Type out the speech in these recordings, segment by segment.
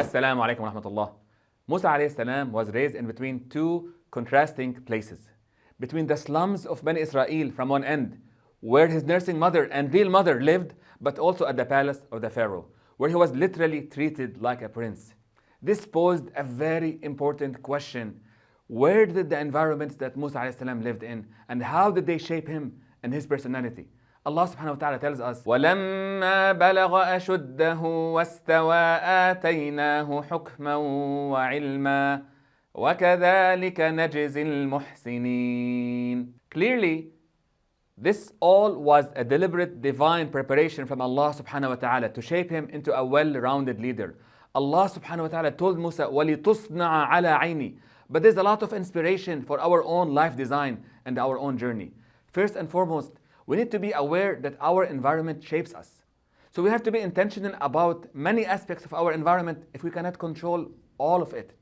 Assalamu alaikum wa rahmatullah. Musa alayhi salam was raised in between two contrasting places. Between the slums of Bani Israel from one end, where his nursing mother and real mother lived, but also at the palace of the Pharaoh, where he was literally treated like a prince. This posed a very important question. Where did the environments that Musa alayhi salam lived in, and how did they shape him and his personality? Allah subhanahu wa ta'ala tells us, وَلَمَّا بَلَغَ أَشُدَّهُ وَاسْتَوَى آتَيْنَاهُ حُكْمًا وَعِلْمًا وَكَذَلِكَ نَجْزِي الْمُحْسِنِينَ. Clearly, this all was a deliberate divine preparation from Allah subhanahu wa ta'ala to shape him into a well-rounded leader. Allah subhanahu wa ta'ala told Musa, وَلِتُصْنَعَ عَلَى عَيْنِي. But there's a lot of inspiration for our own life design and our own journey. First and foremost, we need to be aware that our environment shapes us. So we have to be intentional about many aspects of our environment if we cannot control all of it.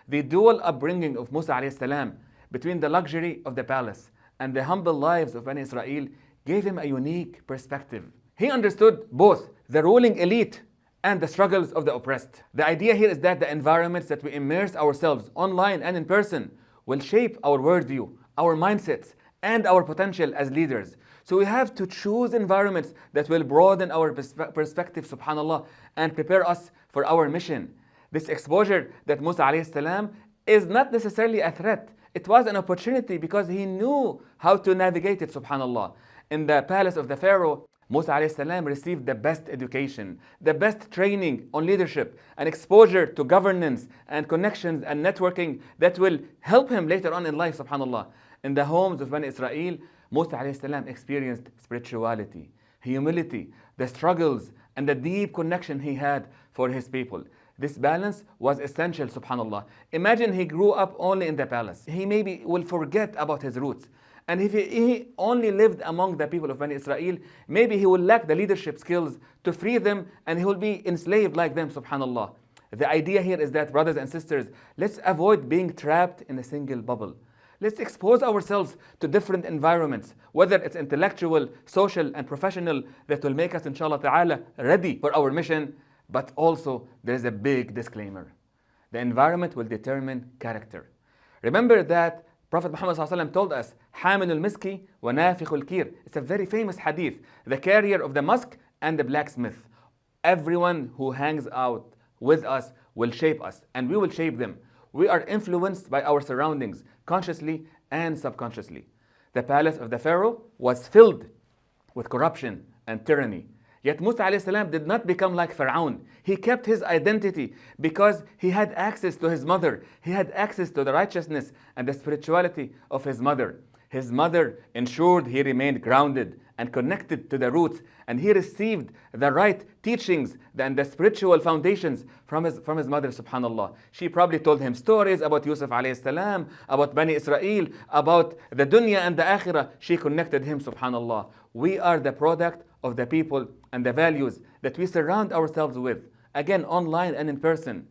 The dual upbringing of Musa alayhi salam between the luxury of the palace and the humble lives of Bani Israel gave him a unique perspective. He understood both the ruling elite and the struggles of the oppressed. The idea here is that the environments that we immerse ourselves online and in person will shape our worldview, our mindsets, and our potential as leaders. So we have to choose environments that will broaden our perspective, subhanAllah, and prepare us for our mission. This exposure that Musa alayhi salam is not necessarily a threat. It was an opportunity because he knew how to navigate it, subhanAllah. In the palace of the Pharaoh, Musa alayhi salam received the best education, the best training on leadership, and exposure to governance and connections and networking that will help him later on in life, subhanAllah. In the homes of Bani Israel, Musa alayhi salam experienced spirituality, humility, the struggles, and the deep connection he had for his people. This balance was essential, subhanAllah. Imagine he grew up only in the palace. He maybe will forget about his roots. And if he only lived among the people of Bani Israel, maybe he will lack the leadership skills to free them, and he will be enslaved like them, subhanAllah. The idea here is that, brothers and sisters, let's avoid being trapped in a single bubble. Let's expose ourselves to different environments, whether it's intellectual, social, and professional, that will make us, inshallah ta'ala, ready for our mission. But also, there's a big disclaimer. The environment will determine character. Remember that Prophet Muhammad ﷺ told us, حَامِلُ الْمِسْكِ وَنَافِخُ الْكِيرِ. It's a very famous hadith. The carrier of the musk and the blacksmith. Everyone who hangs out with us will shape us, and we will shape them. We are influenced by our surroundings, consciously and subconsciously. The palace of the Pharaoh was filled with corruption and tyranny. Yet Musa alayhi salam did not become like Pharaoh. He kept his identity because he had access to his mother. He had access to the righteousness and the spirituality of his mother. His mother ensured he remained grounded and connected to the roots, and he received the right teachings and the spiritual foundations from his mother, subhanAllah. She probably told him stories about Yusuf alayhi salam, about Bani Israel, about the dunya and the akhirah. She connected him, subhanAllah. We are the product of the people and the values that we surround ourselves with, again, online and in person.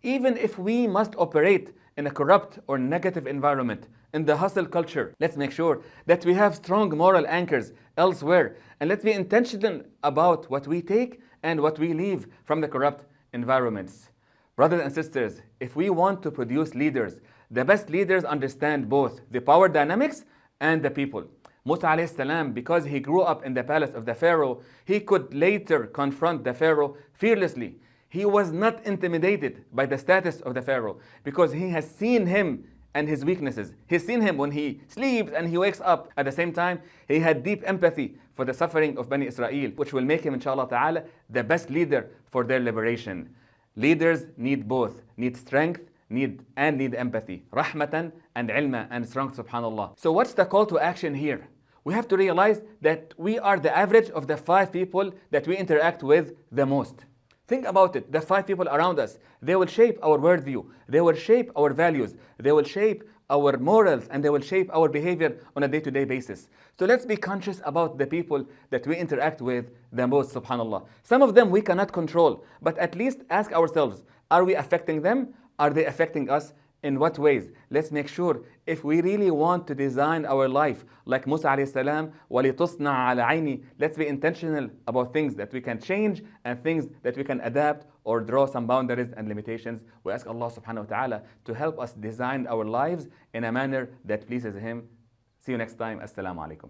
Even if we must operate in a corrupt or negative environment, in the hustle culture, let's make sure that we have strong moral anchors elsewhere, and let's be intentional about what we take and what we leave from the corrupt environments. Brothers and sisters, if we want to produce leaders, the best leaders understand both the power dynamics and the people. Musa alayhi salam, because he grew up in the palace of the Pharaoh, he could later confront the Pharaoh fearlessly. He was not intimidated by the status of the Pharaoh because he has seen him and his weaknesses. He's seen him when he sleeps and he wakes up. At the same time, he had deep empathy for the suffering of Bani Israel, which will make him, inshallah ta'ala, the best leader for their liberation. Leaders need both, need strength, need empathy. Rahmatan and ilma and strength, subhanAllah. So what's the call to action here? We have to realize that we are the average of the 5 people that we interact with the most. Think about it, the 5 people around us, they will shape our worldview, they will shape our values, they will shape our morals, and they will shape our behavior on a day-to-day basis. So let's be conscious about the people that we interact with the most, subhanAllah. Some of them we cannot control, but at least ask ourselves, are we affecting them? Are they affecting us In what ways? Let's make sure if we really want to design our life like Musa alayhi salam, وَلِتُصْنَعَ عَلَى عَيْنِي, let's be intentional about things that we can change and things that we can adapt or draw some boundaries and limitations. We ask Allah subhanahu wa ta'ala to help us design our lives in a manner that pleases Him. See you next time. Assalamu alaikum.